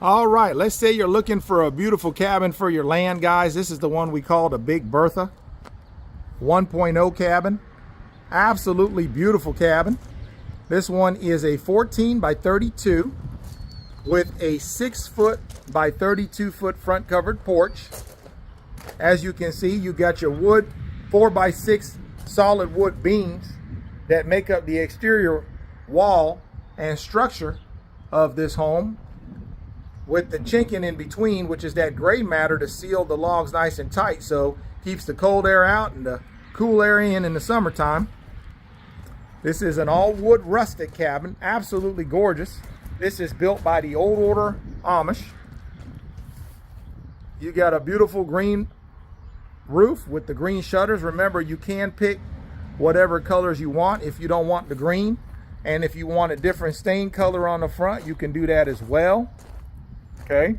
All right, let's say you're looking for a beautiful cabin for your land, guys. This is the one we call the Big Bertha 1.0 cabin. Absolutely beautiful cabin. This one is a 14 by 32 with a 6 foot by 32 foot front covered porch. As you can see, you got your wood 4 by 6 solid wood beams that make up the exterior wall and structure of this home, with the chinking in between, which is that gray matter to seal the logs nice and tight, so keeps the cold air out and the cool air in the summertime. This is an all wood rustic cabin, absolutely gorgeous. This is built by the old order Amish. You got a beautiful green roof with the green shutters. Remember, you can pick whatever colors you want if you don't want the green, and if you want a different stain color on the front, you can do that as well. Okay,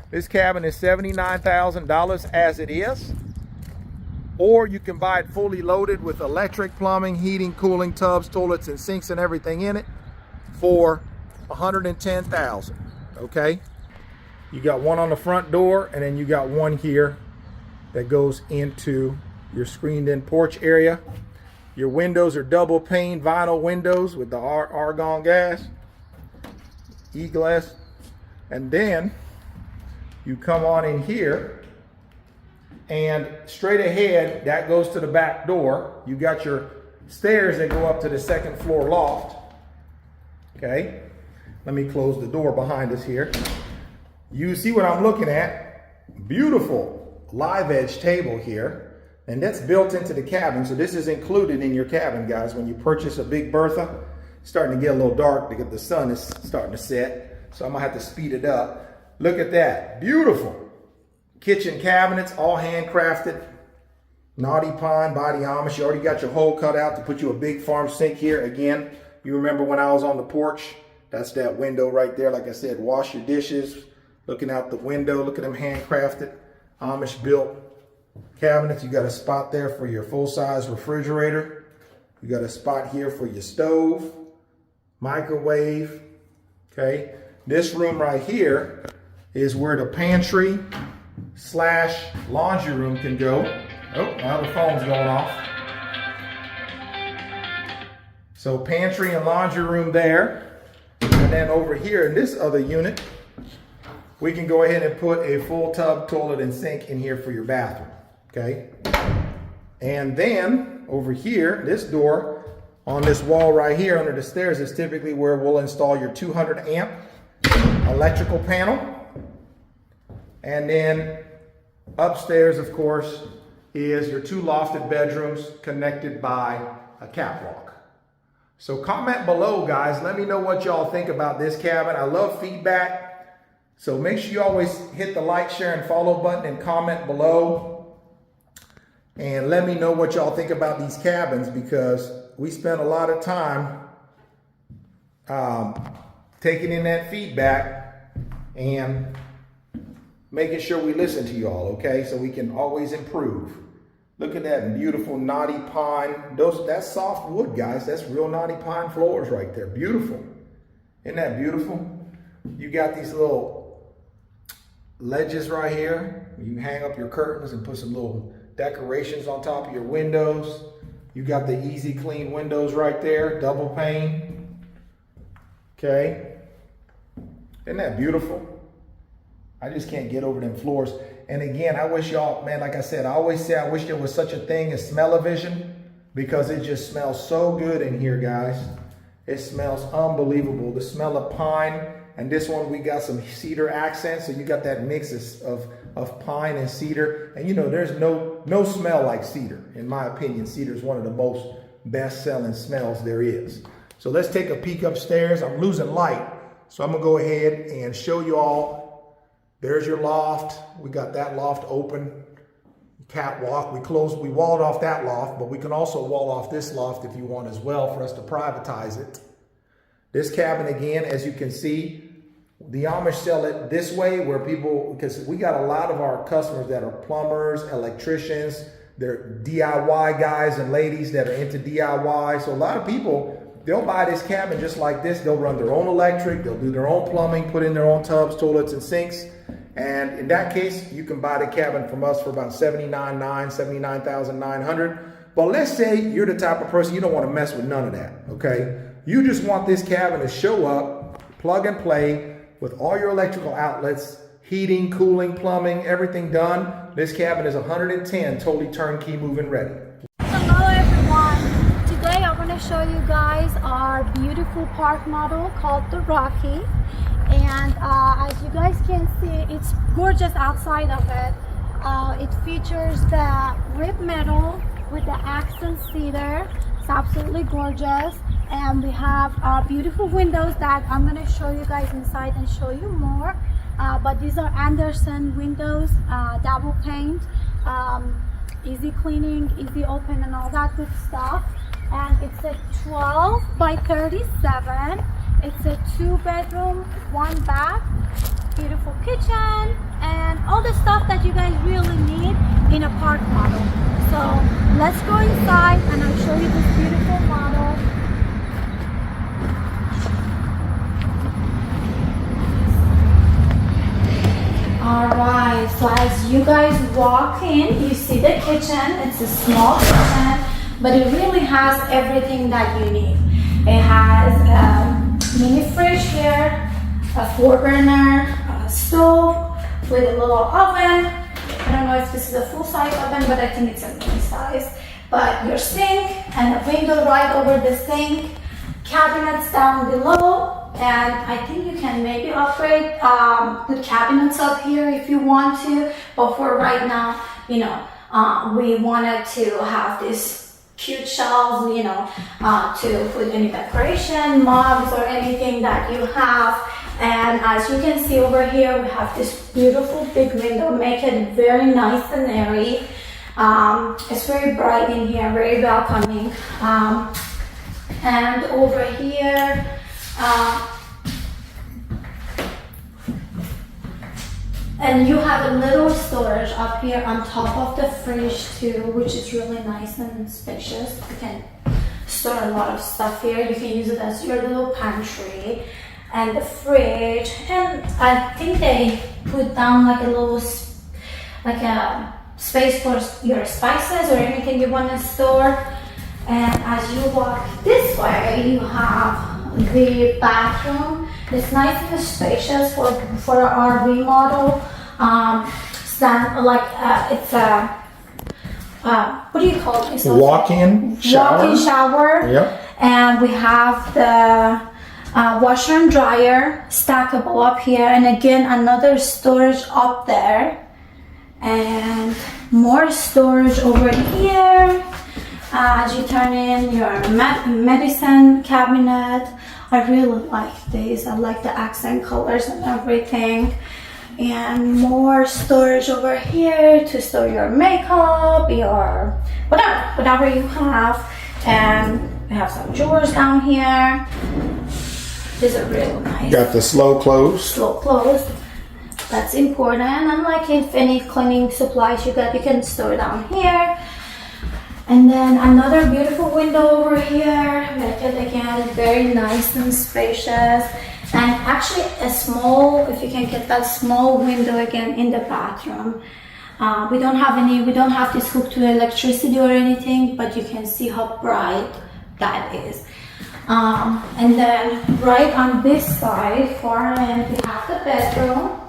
this cabin is $79,000 as it is, or you can buy it fully loaded with electric, plumbing, heating, cooling, tubs, toilets, and sinks and everything in it for $110,000. Okay, you got one on the front door, and then you got one here that goes into your screened-in porch area. Your windows are double pane vinyl windows with the argon gas, e-glass. And then you come on in here, and straight ahead, that goes to the back door. You got your stairs that go up to the second floor loft. Okay, let me close the door behind us here. You see what I'm looking at? Beautiful live edge table here, and that's built into the cabin. So this is included in your cabin, guys. When you purchase a Big Bertha, it's starting to get a little dark because the sun is starting to set. So I'm gonna have to speed it up. Look at that, beautiful. Kitchen cabinets, all handcrafted. Naughty pine by the Amish. You already got your hole cut out to put you a big farm sink here. Again, you remember when I was on the porch? That's that window right there. Like I said, wash your dishes. Looking out the window, look at them handcrafted Amish built cabinets. You got a spot there for your full-size refrigerator. You got a spot here for your stove, microwave, okay? This room right here is where the pantry slash laundry room can go. Oh, now the phone's going off. So pantry and laundry room there. And then over here in this other unit, we can go ahead and put a full tub, toilet, and sink in here for your bathroom, okay? And then over here, this door on this wall right here under the stairs is typically where we'll install your 200 amp electrical panel. And then upstairs, of course, is your 2 lofted bedrooms connected by a catwalk. So comment below, guys. Let me know what y'all think about this cabin. I love feedback. So make sure you always hit the like, share, and follow button and comment below. And let me know what y'all think about these cabins, because we spend a lot of time taking in that feedback and making sure we listen to y'all, okay? So we can always improve. Look at that beautiful knotty pine. That's soft wood, guys. That's real knotty pine floors right there. Beautiful. Isn't that beautiful? You got these little ledges right here. You hang up your curtains and put some little decorations on top of your windows. You got the easy clean windows right there, double pane. Okay. Isn't that beautiful? I just can't get over them floors. And again, I wish y'all, man, like I said, I always say I wish there was such a thing as smell-o-vision, because it just smells so good in here, guys. It smells unbelievable. The smell of pine. And this one, we got some cedar accents. So you got that mix of pine and cedar. And you know, there's no smell like cedar. In my opinion, cedar is one of the most best-selling smells there is. So let's take a peek upstairs. I'm losing light, so I'm gonna go ahead and show you all. There's your loft. We got that loft open. Catwalk. We walled off that loft, but we can also wall off this loft if you want as well, for us to privatize it. This cabin, again, as you can see, the Amish sell it this way, where people, because we got a lot of our customers that are plumbers, electricians, they're DIY guys and ladies that are into DIY. So a lot of people they'll buy this cabin just like this. They'll run their own electric, they'll do their own plumbing, put in their own tubs, toilets, and sinks. And in that case, you can buy the cabin from us for about $79,900. But let's say you're the type of person, you don't want to mess with none of that, okay? You just want this cabin to show up, plug and play, with all your electrical outlets, heating, cooling, plumbing, everything done. This cabin is 110, totally turnkey, move-in ready. Hello everyone. Today I want to show you guys our beautiful park model called the Rocky. And as you guys can see, it's gorgeous outside of it. It features the ribbed metal with the accent cedar. It's absolutely gorgeous. And we have beautiful windows that I'm going to show you guys inside and show you more. But these are Anderson windows, double pane, easy cleaning, easy open, and all that good stuff. And it's a 12 by 37. It's a 2-bedroom, 1 bath, beautiful kitchen, and all the stuff that you guys really need in a park model. So let's go inside and I'll show you this beautiful model. Alright, so as you guys walk in, you see the kitchen. It's a small kitchen, but it really has everything that you need. It has a mini fridge here, a 4-burner stove with a little oven. I don't know if this is a full-size oven, but I think it's a mini size. But your sink and a window right over the sink, cabinets down below. And I think you can maybe upgrade the cabinets up here if you want to, but for right now, you know, we wanted to have this cute shelves, you know, to put any decoration, mugs, or anything that you have. And as you can see over here, we have this beautiful big window, make it very nice and airy. It's very bright in here, very welcoming. And over here, and you have a little storage up here on top of the fridge too, which is really nice and spacious. You can store a lot of stuff here. You can use it as your little pantry and the fridge. And I think they put down like a little, like a space for your spices or anything you want to store. And as you walk this way, you have the bathroom. It's nice and spacious for our remodel. It's a what do you call it? Walk-in shower. Walk-in shower. Yep. And we have the washer and dryer stackable up here, and again another storage up there, and more storage over here. As you turn in your medicine cabinet. I really like these. I like the accent colors and everything. And more storage over here to store your makeup, your whatever you have. And we have some drawers down here. These are really nice. Got the slow close. Slow close. That's important. And like if any cleaning supplies you got, you can store down here. And then another beautiful window over here, make it again very nice and spacious. And actually a small, if you can get that small window again in the bathroom. We don't have this hooked to electricity or anything, but you can see how bright that is. And then right on this side, far end, we have the bedroom.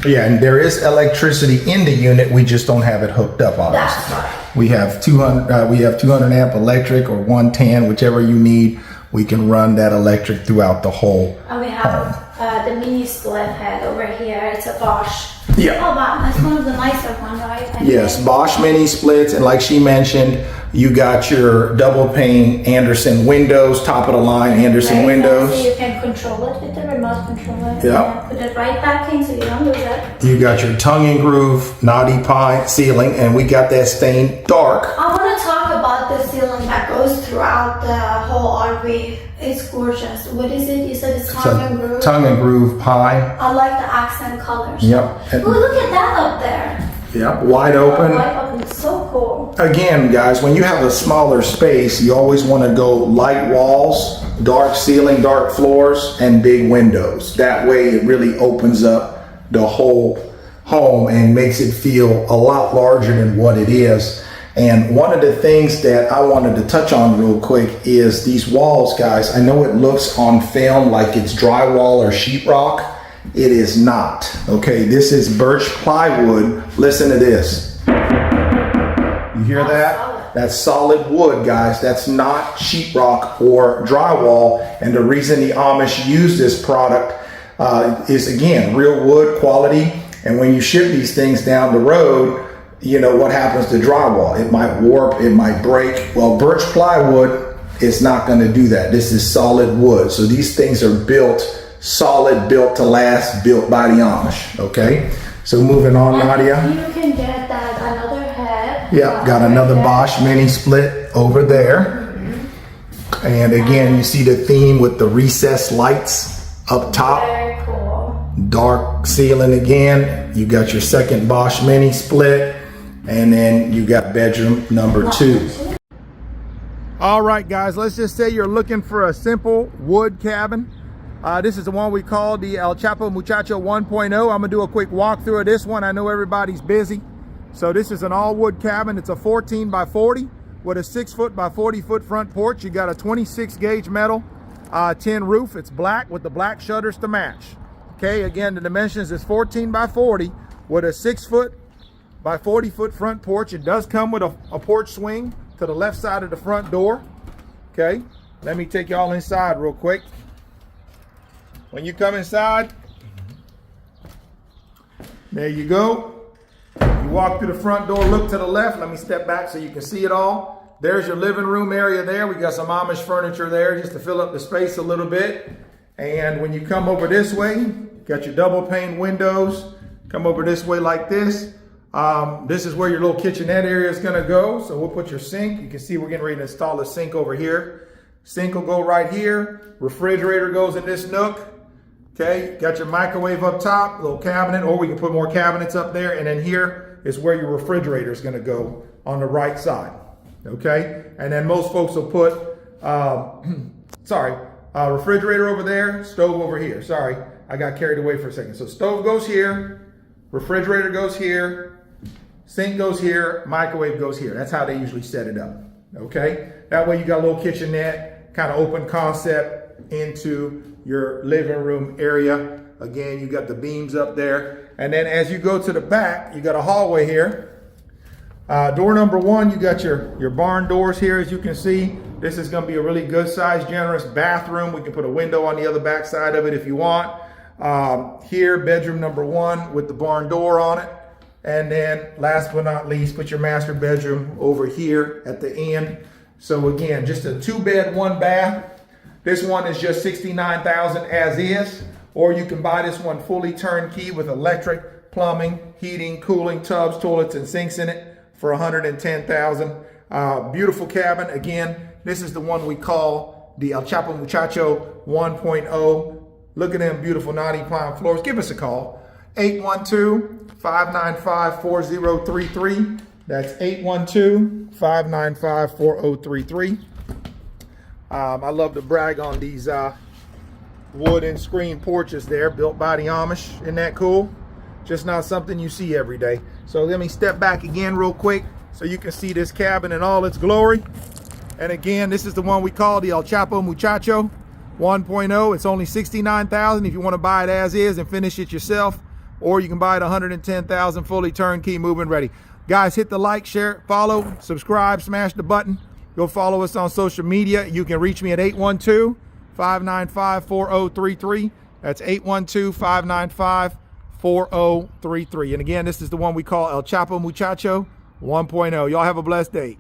Yeah, and there is electricity in the unit. We just don't have it hooked up, obviously. That's right. We have 200 amp electric or 110, whichever you need. We can run that electric throughout the whole And we have the mini split head over here. It's a Bosch. Yeah. Oh wow, that's one of the nicer ones, right? Yes, Bosch mini splits, and like she mentioned, you got your double pane Anderson windows, top of the line Anderson windows. So you can control it with the remote controller. Yeah. Put it right back in so you don't lose it. You got your tongue and groove knotty pine ceiling, and we got that stained dark. I want to talk about the ceiling that goes throughout the whole RV. It's gorgeous. What is it? You said it's tongue and groove? Tongue and groove pine. I like the accent colors. Yep. Oh, look at that up there. Yep, wide open. Wide open, so cool. Again, guys, when you have a smaller space, you always want to go light walls dark ceiling, dark floors, and big windows. That way it really opens up the whole home and makes it feel a lot larger than what it is. And one of the things that I wanted to touch on real quick is these walls, guys. I know it looks on film like it's drywall or sheetrock. It is not, okay? This is birch plywood. Listen to this. You hear that? That's solid wood, guys. That's not sheetrock or drywall. And the reason the Amish use this product is, again, real wood quality. And when you ship these things down the road, you know what happens to drywall. It might warp, it might break. Well, birch plywood is not going to do that. This is solid wood. So these things are built solid, built to last, built by the Amish. Okay, so moving on, Nadia. You can get that another head. Yeah, got another Bosch mini split over there. And again, you see the theme with the recessed lights up top. Very cool. Dark ceiling again. You got your second Bosch mini split. And then you got bedroom number 2. All right, guys, let's just say you're looking for a simple wood cabin. This is the one we call the El Chapo Muchacho 1.0. I'm gonna do a quick walkthrough of this one. I know everybody's busy. So this is an all wood cabin. It's a 14 by 40 with a 6 foot by 40 foot front porch. You got a 26 gauge metal tin roof. It's black with the black shutters to match. Okay, again, the dimensions is 14 by 40 with a 6 foot by 40 foot front porch. It does come with a porch swing to the left side of the front door. Okay, let me take y'all inside real quick. When you come inside, there you go. You walk through the front door, look to the left. Let me step back so you can see it all. There's your living room area there. We got some Amish furniture there just to fill up the space a little bit. And when you come over this way, got your double pane windows. Come over this way like this. This is where your little kitchenette area is going to go. So we'll put your sink. You can see we're getting ready to install a sink over here. Sink will go right here. Refrigerator goes in this nook. Okay, got your microwave up top, little cabinet, or we can put more cabinets up there. And then here is where your refrigerator is going to go on the right side. Okay, and then most folks will put, refrigerator over there, stove over here. Sorry, I got carried away for a second. So stove goes here, refrigerator goes here, sink goes here, microwave goes here. That's how they usually set it up. Okay, that way you got a little kitchenette, kind of open concept into your living room area. Again, you got the beams up there. And then as you go to the back, you got a hallway here. Door number 1, you got your barn doors here, as you can see. This is gonna be a really good size, generous bathroom. We can put a window on the other back side of it if you want. Here, bedroom number 1 with the barn door on it. And then last but not least, put your master bedroom over here at the end. So again, just a 2-bed, 1 bath. This one is just $69,000 as is, or you can buy this one fully turnkey with electric, plumbing, heating, cooling, tubs, toilets, and sinks in it for $110,000. Beautiful cabin. Again, this is the one we call the El Chapo Muchacho 1.0. Look at them beautiful naughty pine floors. Give us a call, 812-595-4033. That's 812-595-4033. I love to brag on these wooden screen porches there, built by the Amish. Isn't that cool? Just not something you see every day. So let me step back again real quick so you can see this cabin in all its glory. And again, this is the one we call the El Chapo Muchacho 1.0. It's only $69,000 if you want to buy it as is and finish it yourself, or you can buy it $110,000 fully turnkey, move-in ready. Guys, hit the like, share, follow, subscribe, smash the button. Go follow us on social media. You can reach me at 812-595-4033. That's 812-595-4033. And again, this is the one we call El Chapo Muchacho 1.0. Y'all have a blessed day.